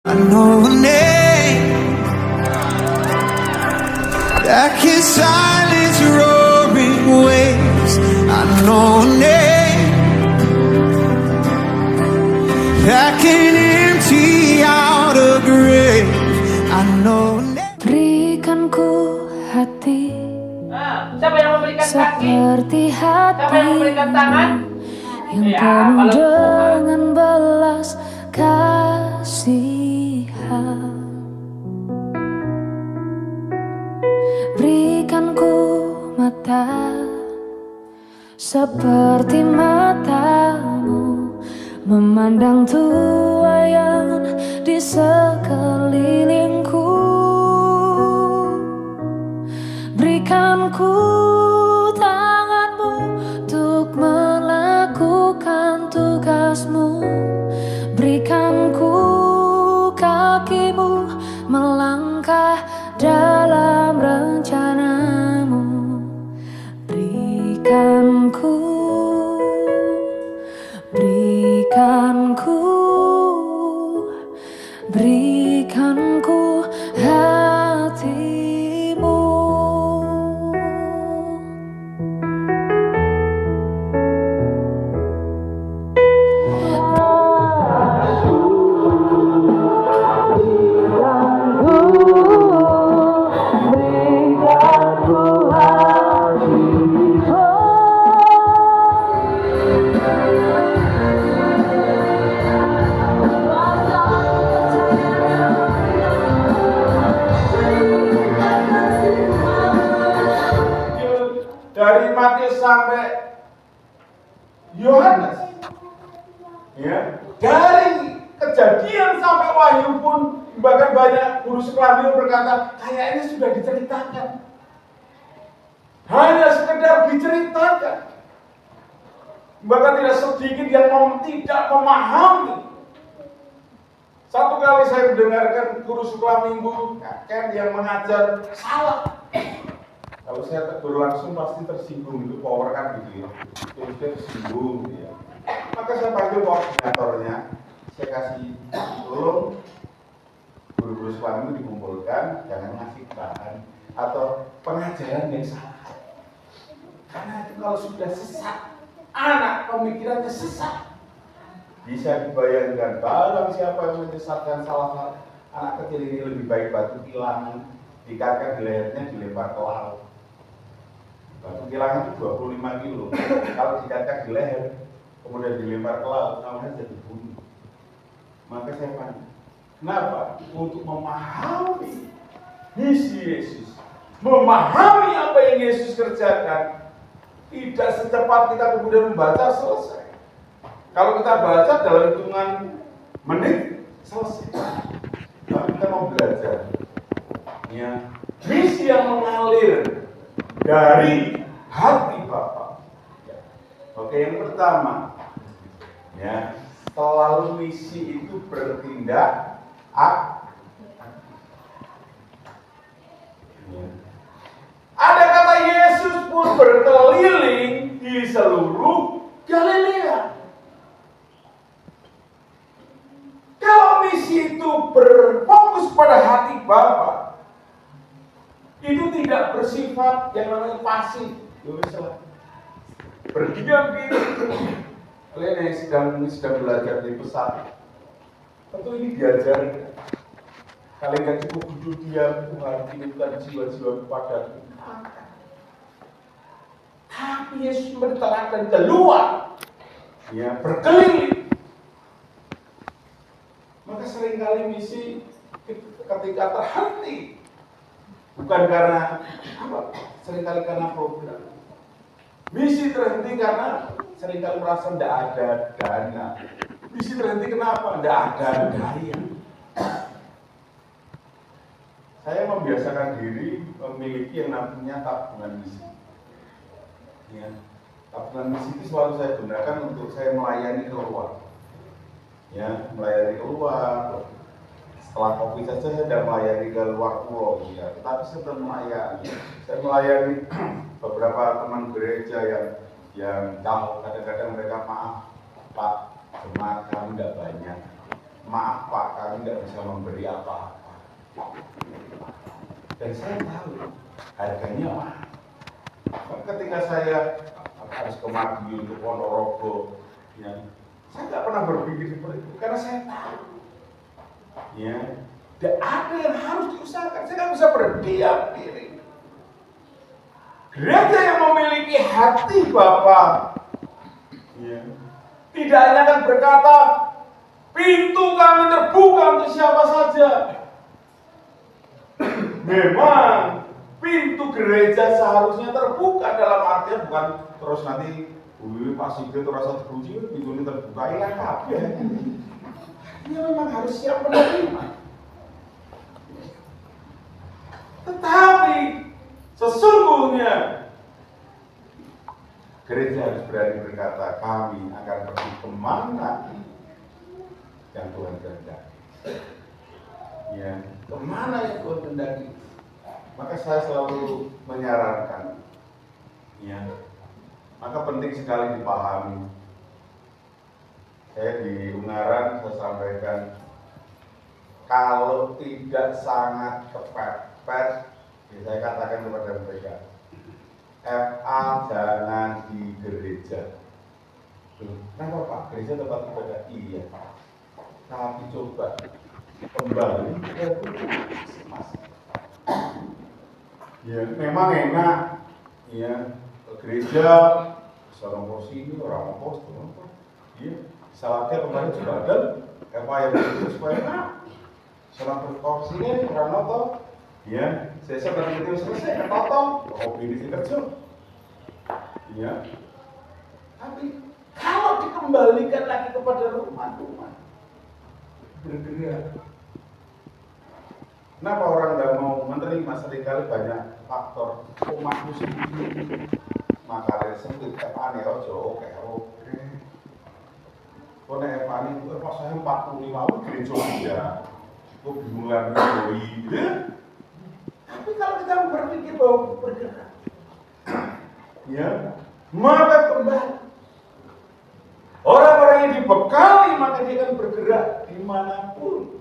I know a name that can silence roaring waves. I know a name that can empty out a grave. I know a name. Berikan ku hati Siapa yang memberikan kaki? seperti hati Siapa yang memberikan tangan? yang Ya, penuh kalau dengan belas kasihan. Berikan ku mata seperti matamu, memandang tuayan di sekelilingku. Berikan ku tanganmu untuk melakukan tugasmu. Berikan ku kakimu melangkah dalam rencanamu. Berikan ku hatimu. Dari Matius sampai Yohanes, ya, dari Kejadian sampai Wahyu pun bahkan banyak guru sekolah berkata kayaknya sudah diceritakan, hanya sekedar diceritakan. Bahkan tidak sedikit yang tidak memahami. Satu kali saya mendengarkan guru sekolah minggu yang mengajar salah. Kalau saya tegur langsung pasti tersinggung, itu power kan gitu ya. Terus dia tersinggung gitu ya. Maka saya panggil koordinatornya, saya kasih tolong guru-guru sekolah itu dikumpulkan, jangan ngasih bahan atau pengajaran yang salah. Karena itu kalau sudah sesat, anak pemikirannya sesat. Bisa dibayangkan barang siapa yang menyesatkan salah anak kecil ini lebih baik batu kilangan dikakar di lehernya dilempar ke laut. Batu kilangan itu 25 kilo. Kalau dikacak di leher, kemudian dilempar ke laut, namanya jadi bunuh. Maka saya tanya, kenapa? Untuk memahami misi Yesus, memahami apa yang Yesus kerjakan, tidak secepat kita kemudian membaca selesai. Kalau kita baca dalam hitungan menit, selesai. Tapi kita mau belajar, ya, misi yang mengalir dari hati Bapa. Ya. Oke, yang pertama, ya, selalu misi itu bertindak ya. Ada kata Yesus pun berkeliling di seluruh Galilea. Kalau misi itu berfokus pada hati Bapa, itu tidak bersifat yang namanya pasif. Berdiam diri. Kalian yang sedang belajar di pesat, tentu ini diajarkan. Kalian kan cukup duduk diam, Tuhan titipkan jiwa-jiwa kepadaku. Tapi Yesus menetapkan keluar, ya, berkeliling. Maka seringkali misi ketika terhenti, bukan karena apa? Seringkali karena program. Misi terhenti karena seringkali merasa tidak ada dana. Misi terhenti kenapa? Tidak ada daya. Saya membiasakan diri memiliki yang namanya tabungan misi. Ya, tabungan misi itu selalu saya gunakan untuk saya melayani keluar. Ya, melayani keluar. Setelah kopi saja saya sudah melayani ke luar pulau, ya. Tetapi saya melayani beberapa teman gereja yang jauh. Kadang-kadang mereka, maaf Pak, jemaat kami tidak banyak. maaf Pak, kami tidak bisa memberi apa-apa. Dan saya tahu harganya mahal. Ketika saya harus ke Madiun, ke Ponorogo, ya, saya tidak pernah berpikir seperti itu karena saya tahu, ya, tidak ada yang harus diusahakan. Saya tidak bisa berdiam diri. Gereja yang memiliki hati Bapa, ya, tidak hanya akan berkata, pintu kami terbuka untuk siapa saja. Memang pintu gereja seharusnya terbuka dalam artian bukan terus nanti Pak Sigit terasa terkunci, pintu ini terbuka, hilang kabeh. Dia memang harus siap menerima. Tetapi sesungguhnya gereja harus berani berkata, kami akan pergi kemana yang Tuhan kehendaki. Ya, kemana yang Tuhan kehendaki. Maka saya selalu menyarankan, ya, maka penting sekali dipahami. Saya di Ungaran saya sampaikan, kalau tidak sangat kepepet, ya saya katakan kepada mereka, FA jangan di gereja. Kenapa Pak? Gereja tempat ibadah? Iya. Tapi coba kembali ke Mas. Ya, memang enak, ya, ke gereja, seorang kursi ini, orang pos, ya, salahnya kemarin juga ada, apa yang itu supaya enak, seorang kursi ini, orang nonton, ya, saya seperti itu selesai, ketotong, hobi di kerja, ya, tapi kalau dikembalikan lagi kepada rumah-rumah, bergerak. Kenapa orang nggak mau menerima? Seringkali banyak faktor umatku sendiri. Maka sempit Evani ojo oke. Kone Evani itu pas saya 45 tahun gereja aja. Gue bingung lagi doi. Tapi kalau kita berpikir bahwa bergerak, ya, maka kembali. Orang-orang yang dibekali maka dia akan bergerak dimanapun.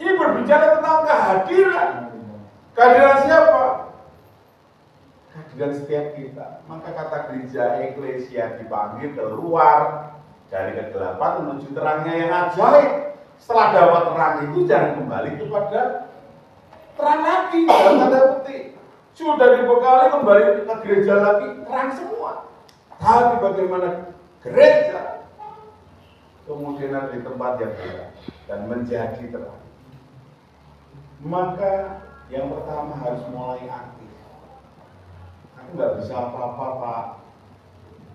Ini berbicara tentang kehadiran. Kehadiran siapa? Kehadiran setiap kita. Maka kata gereja eklesia dipanggil keluar dari kegelapan menuju terangnya yang ajaib. Setelah dapat terang itu jangan kembali kepada terang lagi. Dalam tanda petik. Sudah dibekali kembali ke gereja lagi terang semua. Tapi bagaimana gereja kemudian ada di tempat yang terang dan menjadi terang. Maka yang pertama harus mulai aktif. Aku nggak bisa apa-apa Pak.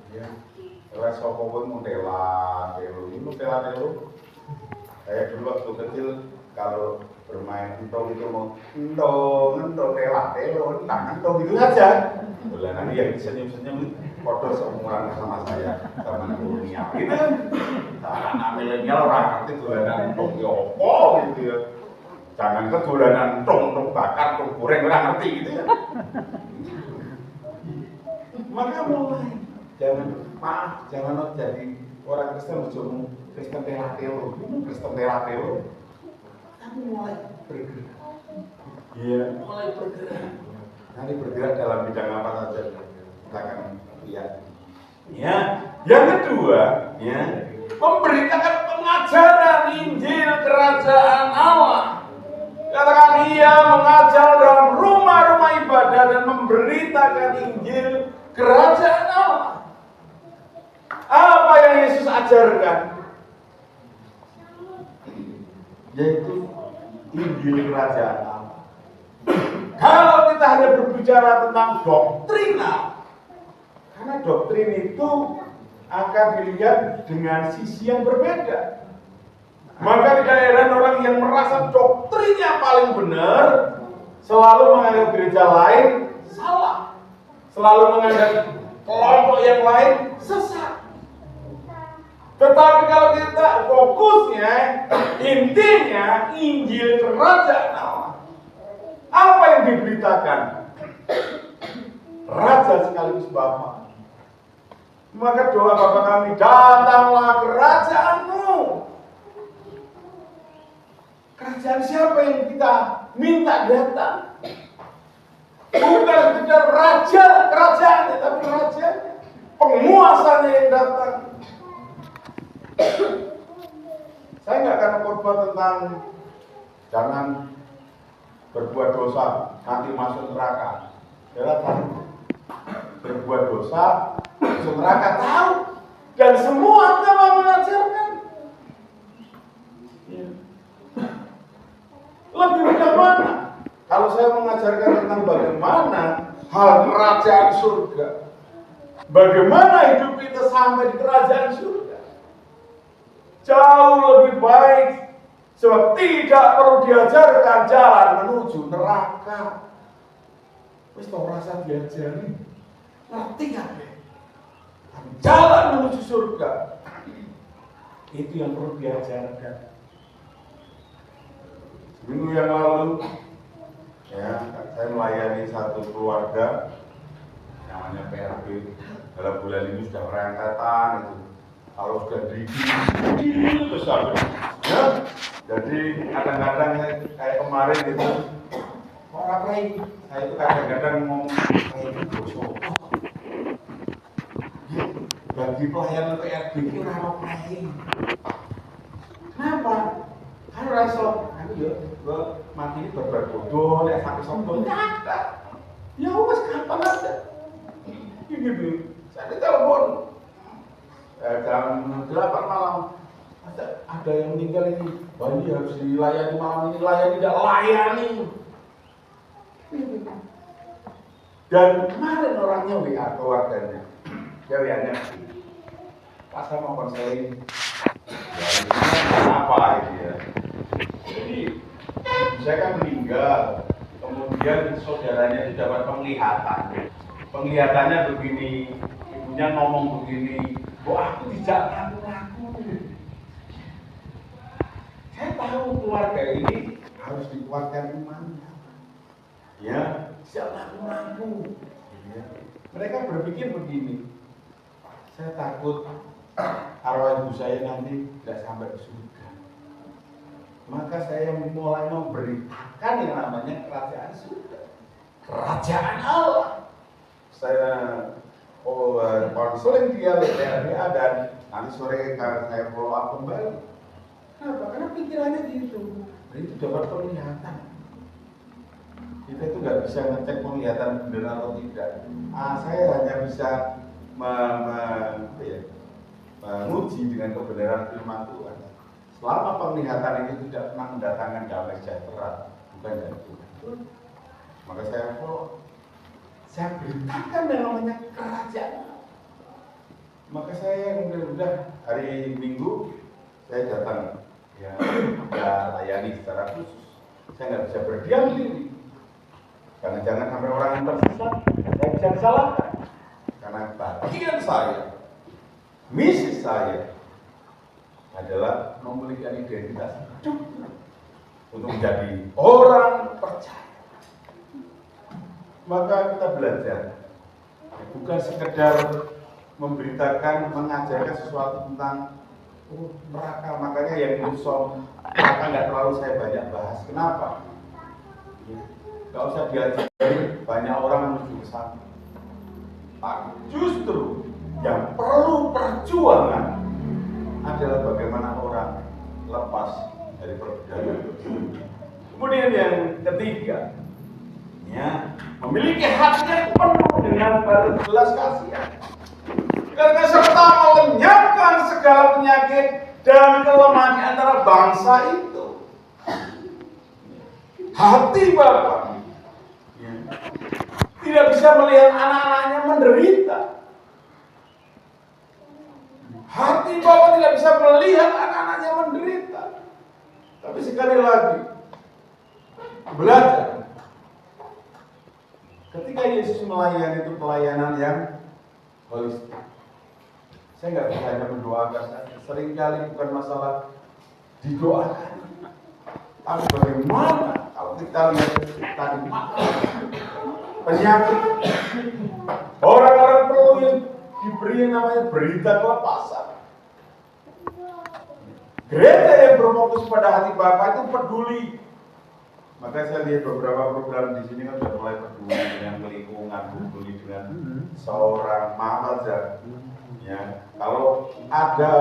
Ya, resopo pun modela, telo. Saya dulu waktu kecil kalau bermain entong itu mau entong telo, gitu aja. Dolanan yang senyum-senyum foto seumuran sama saya, zaman kolonial. Gitu kan? Anak milenial orang ngerti dolanan entong yopo gitu ya. Jangan kedolanan tong bakar, tong goreng, orang ngerti gitu ya. Maka mulai, jangan jadi orang Kristen berjumlah Kristen telatelo, tapi mulai bergerak. Iya, mulai bergerak. Nanti bergerak dalam bidang apa saja kita akan lihat. Ya, yang kedua, ya, memberitakan pengajaran Injil Kerajaan Allah. Katakan ia mengajar dalam rumah-rumah ibadah dan memberitakan Injil Kerajaan Allah. Apa yang Yesus ajarkan? Yaitu Injil Kerajaan Allah. Kalau kita hanya berbicara tentang doktrinal, karena doktrin itu akan dilihat dengan sisi yang berbeda. Maka tidak heran orang yang merasa doktrinnya paling benar selalu menganggap gereja lain salah, selalu menganggap kelompok yang lain sesat. Tetapi kalau kita fokusnya, intinya Injil Kerajaan Allah. Apa yang diberitakan? Raja sekaligus Bapa. Maka doa Bapa kami, datanglah kerajaanmu. Kerajaan siapa yang kita minta datang? Bukan sekedar raja kerajaannya, tapi rajanya, penguasanya yang datang. Saya nggak akan khotbah tentang jangan berbuat dosa nanti masuk neraka. Saudara tahu berbuat dosa masuk neraka, tahu, dan semua agama mengajarkan. Lebih bagaimana kalau saya mengajarkan tentang bagaimana hal kerajaan surga, bagaimana hidup kita sampai di kerajaan surga, jauh lebih baik. Sebab tidak perlu diajarkan jalan menuju neraka. Wis tau rasa diajari, ngerti gak? Jalan menuju surga itu yang perlu diajarkan. Minggu yang lalu, ya, saya melayani satu keluarga namanya PRB. Dalam bulan ini sudah perangkatan itu. Kalau sudah itu besar, ya. Jadi kadang-kadang kayak kemarin itu orang lain, saya itu kadang-kadang ngomong kayak itu bosok. Bagi pelayanan PRB itu orang lain. Kenapa? Kan rasa, aku ya, mati ini berbuat bodoh, nek sampai sombong, nggak ada. Ya wes kapan aja. Gitu. Saya telepon jam 8 malam. Ada yang meninggal ini, ini harus dilayani malam ini, layani tidak layani. Dan kemarin orangnya WA keluarganya, dia WA-nya pas saya mau konseling, ya apa ini ya. Jadi saya kan meninggal, kemudian saudaranya itu dapat penglihatan. Penglihatannya begini, ibunya ngomong begini, aku tidak ngaku-ngaku. Saya tahu keluarga ini harus dikuatkan imannya. Ya, siapa ngaku-ngaku. Ya. Mereka berpikir begini, saya takut arwah ibu saya nanti tidak sampai ke surga. Maka saya mulai memberitakan yang namanya kerajaan surga, kerajaan Allah. Saya konseling dia LDA dan nanti sore saya follow up kembali. Kenapa? Karena pikirannya gitu. Itu dapat penglihatan. Kita itu nggak bisa ngecek penglihatan benar atau tidak. Saya hanya bisa menguji dengan kebenaran firman Tuhan. Selama penglihatan ini tidak pernah mendatangkan damai sejahtera, bukan dari Tuhan. Maka saya follow. Saya beritakan yang namanya kerajaan. Maka saya mudah-mudahan hari Minggu saya datang, ya layani secara khusus. Saya nggak bisa berdiam diri, karena jangan sampai orang yang tersesat saya bisa disalahkan. Karena bagian saya, misi saya adalah memiliki identitas hidup untuk menjadi orang percaya. Maka kita belajar, bukan sekedar memberitakan, mengajarkan sesuatu tentang neraka. Makanya yang Musom, neraka nggak terlalu saya banyak bahas. Kenapa? Nggak usah diajari banyak orang menuju ke sana. Justru yang perlu perjuangan adalah bagaimana orang lepas dari perbudakan. Kemudian yang ketiga, ya, memiliki hati yang penuh dengan belas kasihan, karena serta melenyapkan segala penyakit dan kelemahan di antara bangsa itu. Hati Bapak tidak bisa melihat anak-anaknya menderita. Hati Bapak tidak bisa melihat anak-anaknya menderita. Tapi sekali lagi, belajar. Ketika Yesus melayani itu pelayanan yang holistik. Saya nggak bisa hanya mendoakan. Seringkali bukan masalah didoakan, tapi bagaimana kalau kita lihat tadi penyakit, orang-orang perlu yang diberi yang namanya berita kelepasan. Gereja yang berfokus pada hati Bapa itu peduli. Makanya saya lihat beberapa program di sini kan sudah mulai peduli dengan lingkungan, peduli dengan seorang mahaja. Ya, kalau ada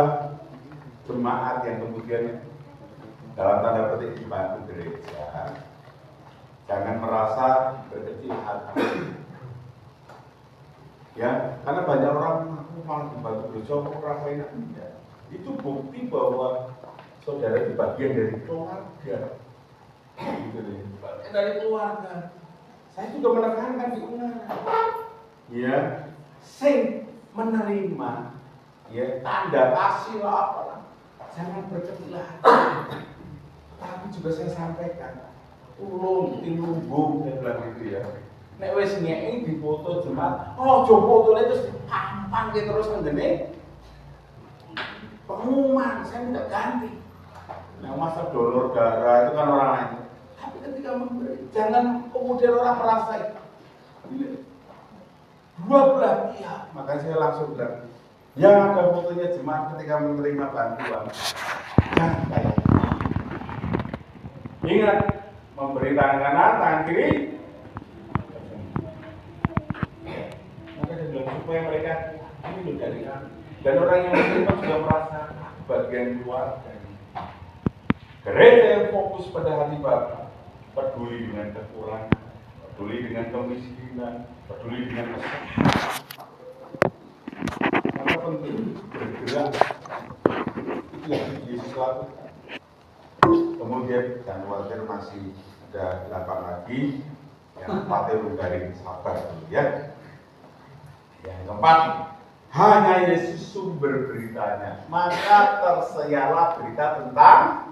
jemaat yang kemudian dalam tanda petik dibantu gereja, jangan merasa berkecil hati. Ya, karena banyak orang mengaku malah dibantu gereja kok rasanya enggak. Itu bukti bahwa saudara itu bagian dari keluarga. Gitu deh, bagian dari keluarga. Saya juga menekankan di ungaran. Ya, sing menerima, ya tanda kasih lah apalah. Jangan berkecil hati. Tapi juga saya sampaikan, tulung tilumbung saya bilang gitu ya. Nek wis ngeki dipoto jemaat, oh jo fotone terus pampang gitu terus ngene. Pengumuman, saya minta ganti. Nah, masa donor darah itu kan orang lain. Tapi ketika memberi, jangan kemudian orang merasa dua belah pihak. Makanya saya langsung bilang, yang ada fotonya jemaat ketika menerima bantuan, jangan kayak ingat, memberi tangan kanan, tangan kiri. Maka saya bilang supaya mereka ini loh dari kami. Dan orang yang menerima juga merasa bagian keluarga. Gereja yang fokus pada hati Bapa, peduli dengan kekurangan, peduli dengan kemiskinan, peduli dengan kesalahan. Maka penting bergerak. Itu yang Yesus lakukan. Kemudian jangan khawatir masih ada 8 lagi. Yang keempatnya garing sabar dulu ya. Yang keempat, hanya Yesus sumber beritanya, maka terseyalah berita tentang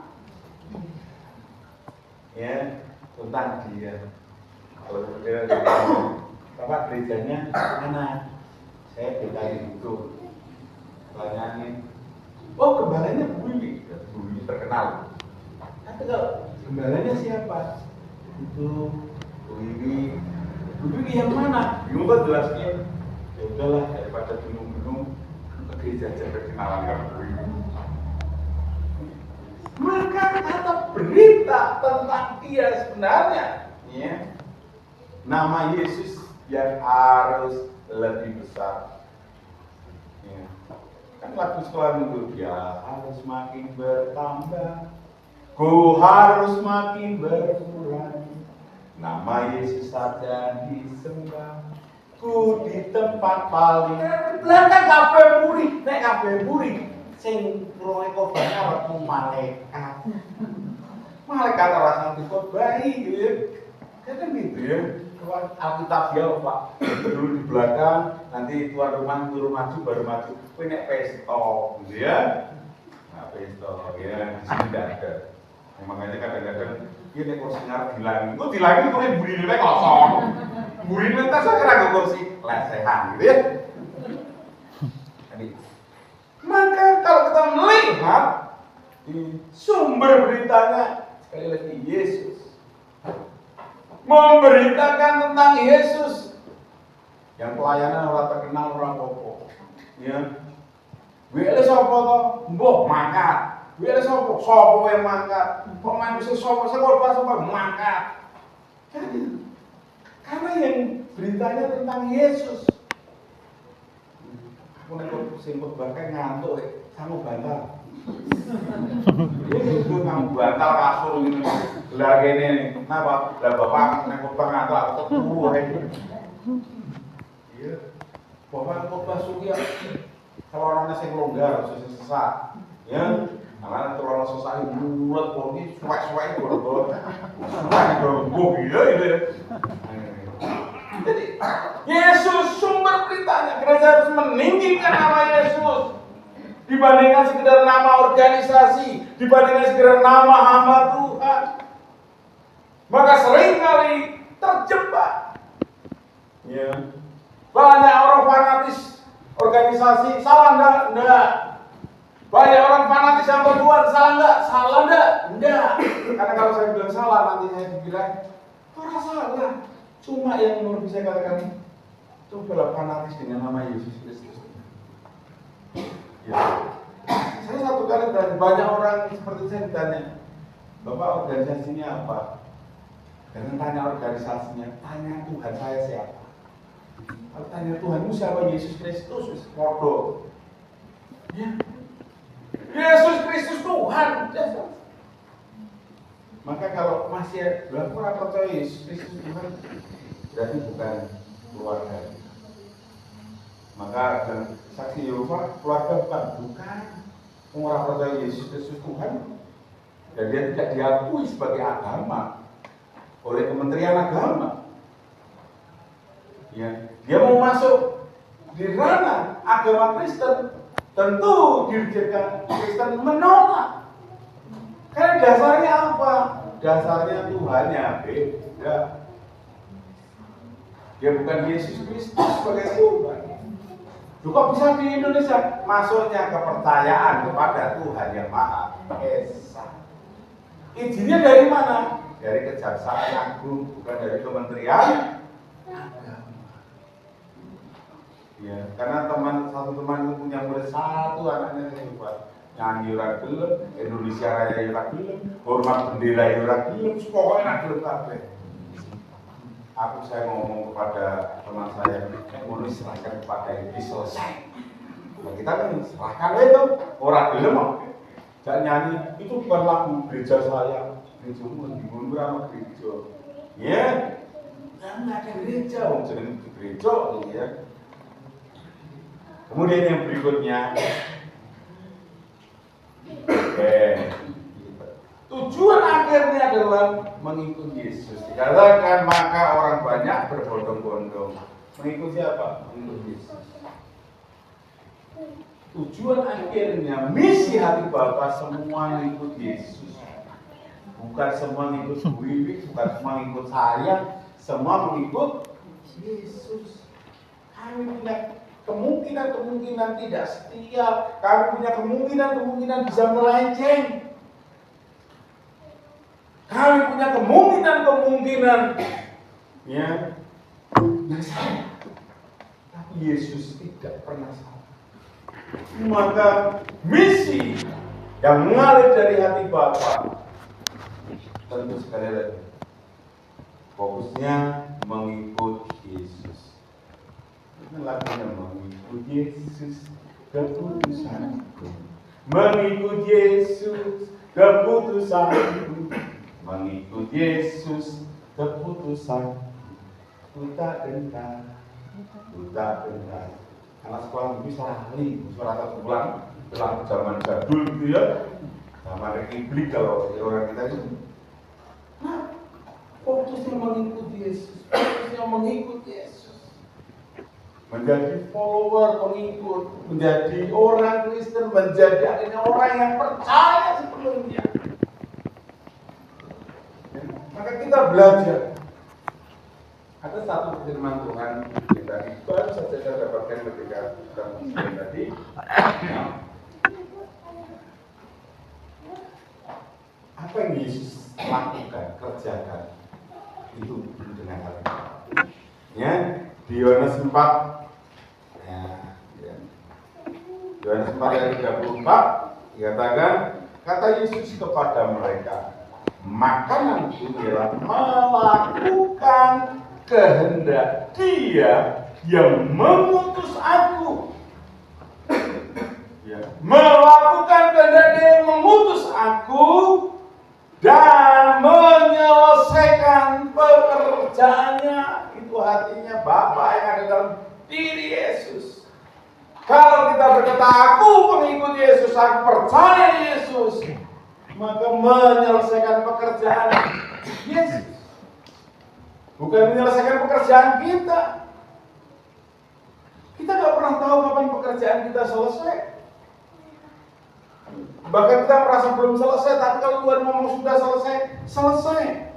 dia. Kalau dia Bapak gerejanya mana? Saya bertanya itu. Pertanyaannya, oh gembalanya Buli terkenal. Tapi kalau gembalanya siapa? Itu Bu Wiwi yang mana? Bingung kan jelasnya. Ya udahlah, daripada bingung-bingung ke gereja aja berkenalan dengan Bu Wiwi. Maka kata berita tentang dia sebenarnya, ya, nama Yesus yang harus lebih besar. Ya. Kan lagu sekolah minggu, dia harus makin bertambah, ku harus makin berkurang. Nama Yesus saja disembah, ku di tempat paling. Lah kan kabeh muri, nek kabeh muri sing roe khotbah aku malaikat. Malaikat ora sanggup khotbah gitu ya. Kan gitu ya. Alkitab ya Pak. Dulu di belakang, nanti tuan rumah turun maju baru maju. Kowe nek pesta gitu ya. Nah, pesta ya di sini tidak ada. Ya, makanya kadang-kadang dia nek kursi ngarep dilangi. Kok dilangi kowe burine kosong. Burine tas ora kursi lesehan gitu ya. Maka kalau kita melihat di sumber beritanya, sekali lagi Yesus memberitakan tentang Yesus yang pelayanan orang terkenal orang pokok. Ya, wile sapa to? Mbok mangkat. Wile sapa? Sapa yang mangkat? Kok manusia sapa sapa mangkat? Karena yang beritanya tentang Yesus. Aku nek sing bahkan ngantuk kamu bantal. Itu kamu bantal kasur ngene. Lah kene napa? Lah bapak nek ngantuk aku ketemu ae. Iya. Bapak khotbah suki kalau orangnya sing longgar sesak. Ya. Malah terlalu sesak bulat kok iki suwek-suwek boro-boro. Nah, gembok gitu. Jadi Yesus sumber beritanya. Gereja harus meninggikan nama Yesus dibandingkan sekedar nama organisasi, dibandingkan sekedar nama hamba Tuhan. Maka seringkali terjebak. Ya. Banyak orang fanatis organisasi, salah enggak? Banyak orang fanatis hamba Tuhan, salah enggak? Karena kalau saya bilang salah nanti saya dibilang orang salah. Cuma yang menurut saya katakan, cobalah fanatis dengan nama Yesus Kristus. Ya. Saya satu kali tanya, banyak orang seperti saya ditanya, Bapak organisasinya apa? Jangan tanya organisasinya, tanya Tuhan saya siapa. Kalau tanya Tuhanmu siapa? Yesus Kristus, podo. Ya. Yesus Kristus Tuhan. Maka kalau masih kurang percaya Yesus Kristus Tuhan, berarti bukan keluarga. Maka dan saksi Yehova keluarga bukan orang percaya Yesus Kristus Tuhan, dan dia tidak diakui sebagai agama oleh Kementerian Agama. Ya, dia mau masuk di ranah agama Kristen, tentu dirjen Kristen menolak. Karena dasarnya apa? Dasarnya Tuhannya beda. Dia bukan Yesus Kristus sebagai Tuhan. Juga bisa di Indonesia masuknya kepercayaan kepada Tuhan yang Maha Esa. Izinnya dari mana? Dari Kejaksaan Agung, bukan dari Kementerian Agama. Ya, karena satu teman itu punya murid satu, anaknya hebat. Nyanyi ora gelem, Indonesia Raya ora gelem, hormat bendera ora gelem, pokoknya ora gelem kabeh. Saya ngomong kepada teman saya, mau diserahkan kepada ini selesai. Nah, kita kan serahkan itu, orang gelem kok. Jangan nyanyi, itu bukan lagu gereja saya, gerejamu dimundur sama gereja. Ya, nggak ada gereja, jangan di gereja, ya. Kemudian yang berikutnya, tujuan akhirnya adalah mengikuti Yesus. Dikatakan maka orang banyak berbondong-bondong. Mengikuti apa? Mengikuti Yesus. Tujuan akhirnya, misi hati Bapa semua mengikut Yesus. Bukan semua mengikut Wiwi, bukan semua mengikut saya, semua mengikut Yesus. Kami punya kemungkinan tidak setia, kami punya kemungkinan bisa melenceng. Kami punya kemungkinan ya yang salah. Tapi Yesus tidak pernah salah. Maka misi yang mengalir dari hati Bapa tentu sekali lagi fokusnya mengikut Yesus. Lakunya mengikut Yesus keputusanku, mengikut Yesus keputusanku, mengikut Yesus keputusan. Tak gentar. Anak sekolah bisa ahli, suara pulang zaman jadul gitu ya, zaman republik kalau orang kita itu. Nah, fokusnya mengikut Yesus, menjadi follower, pengikut, menjadi orang Kristen, menjadi akhirnya orang yang percaya sebelumnya. Maka kita belajar. Ada satu firman Tuhan yang tadi baru saja saya dapatkan ketika kita muslim tadi. Apa yang Yesus lakukan, kerjakan itu dengan hati. Ya, di Yohanes 4 Yohanes 4 ayat 34 dikatakan, kata Yesus kepada mereka, makananku ialah melakukan kehendak Dia yang mengutus aku. Ya, melakukan kehendak Dia yang mengutus aku dan menyelesaikan pekerjaannya. Itu hatinya Bapa yang ada dalam diri Yesus. Kalau kita berkata aku pengikut Yesus, aku percaya Yesus, maka menyelesaikan pekerjaan Yesus, bukan menyelesaikan pekerjaan kita. Kita nggak pernah tahu kapan pekerjaan kita selesai. Bahkan kita merasa belum selesai, tapi kalau Tuhan ngomong sudah selesai.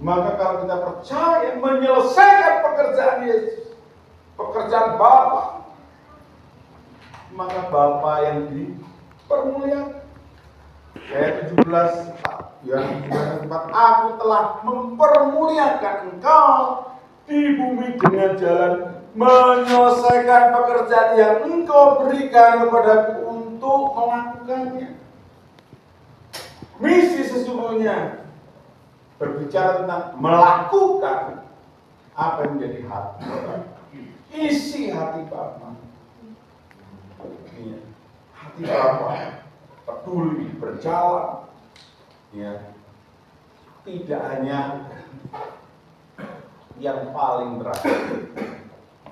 Maka kalau kita percaya menyelesaikan pekerjaan Yesus, pekerjaan Bapa, maka Bapa yang dipermuliakan. Ayat 17, Yohanes 4, aku telah mempermuliakan engkau di bumi dengan jalan menyelesaikan pekerjaan yang Engkau berikan kepadaku untuk melakukannya. Misi sesungguhnya berbicara tentang melakukan apa yang menjadi hati Bapa. Isi hati Bapa. Iya. Hati Bapa peduli berjalan. Ya. Tidak hanya yang paling terakhir.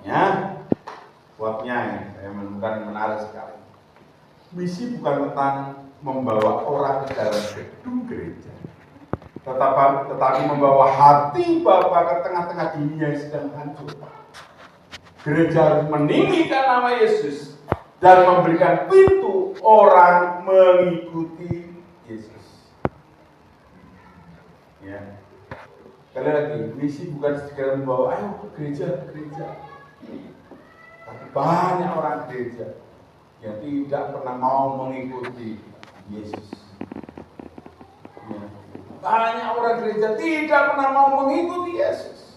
Ya. Buatnya saya menemukan menarik sekali. Misi bukan tentang membawa orang ke dalam gedung gereja, tetapi membawa hati Bapa ke tengah-tengah dunia yang sedang hancur. Gereja harus meninggikan nama Yesus dan memberikan pintu orang mengikuti Yesus. Ya. Sekali lagi, misi bukan segera membawa ayo ke gereja, tapi banyak orang gereja yang tidak pernah mau mengikuti Yesus. Ya. Banyak orang gereja tidak pernah mau mengikuti Yesus.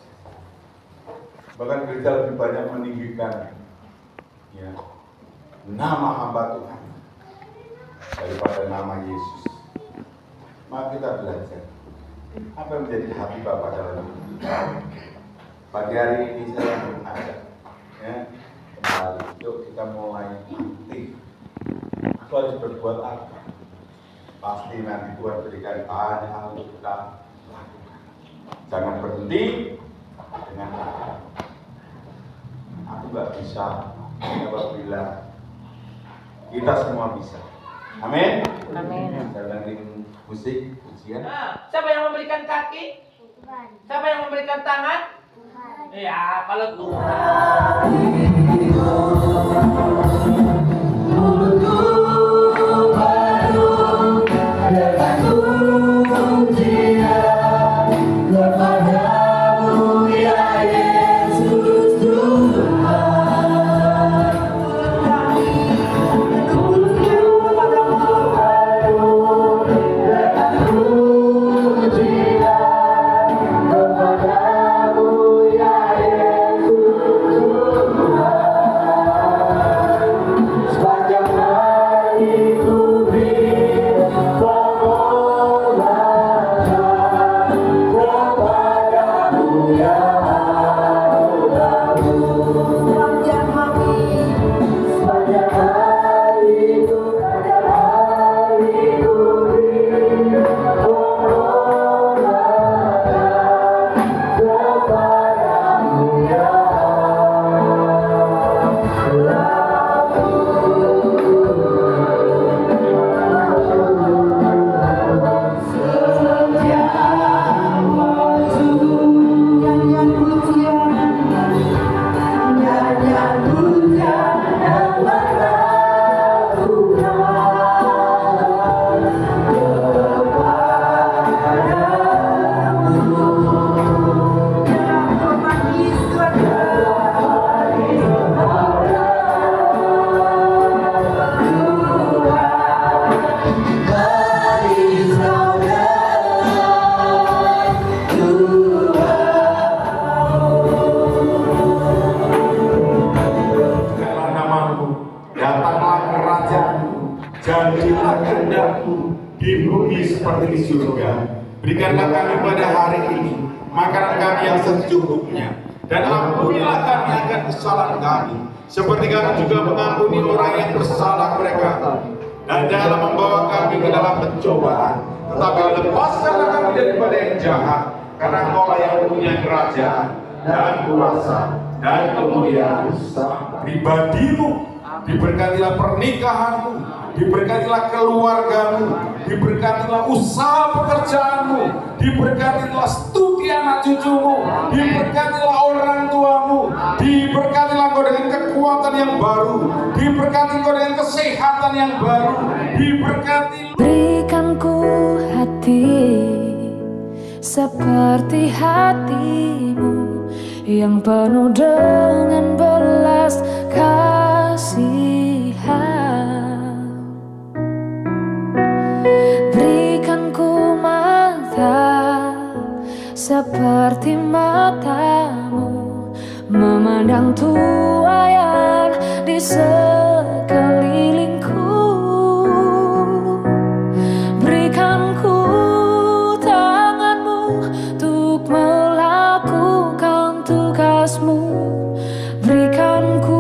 Bahkan gereja lebih banyak meninggikan ya, nama hamba Tuhan daripada nama Yesus. Mari kita belajar apa yang menjadi hati Bapa dalam hidup kita. Pagi hari ini saya mengajak ya, kembali, yuk kita mulai aktif. Aku harus berbuat apa? Pasti nanti Tuhan berikan banyak hal untuk kita lakukan. Jangan berhenti dengan aku gak bisa apabila kita semua bisa. Amin. Amin. Saya dengerin musik pujian. Siapa yang memberikan kaki? Tuhan. Siapa yang memberikan tangan? Tuhan. Ya, kalau Tuhan. Jadilah kehendak-Mu di bumi seperti di surga. Berikanlah kami pada hari ini makanan kami yang secukupnya, dan ampunilah kami akan kesalahan kami, seperti kami juga mengampuni orang yang bersalah mereka. Dan janganlah membawa kami ke dalam pencobaan, tetapi lepaskanlah kami daripada yang jahat, karena Engkau-lah yang punya kerajaan dan kuasa dan kemuliaan pribadi-Mu. Diberkatilah pernikahan-Mu, diberkatilah keluarga-Mu, diberkatilah usaha pekerjaan-Mu, diberkatilah studi anak cucu-Mu, diberkatilah orang tua-Mu, diberkatilah Engkau dengan kekuatan yang baru, diberkati Engkau dengan kesehatan yang baru, diberkati. Berikan ku hati seperti hati-Mu yang penuh dengan belas kasihan. Berikan ku mata seperti mata-Mu memandang tuayan di sekelilingku. Berikan ku tanganmu untuk melakukan tugasmu. Berikan ku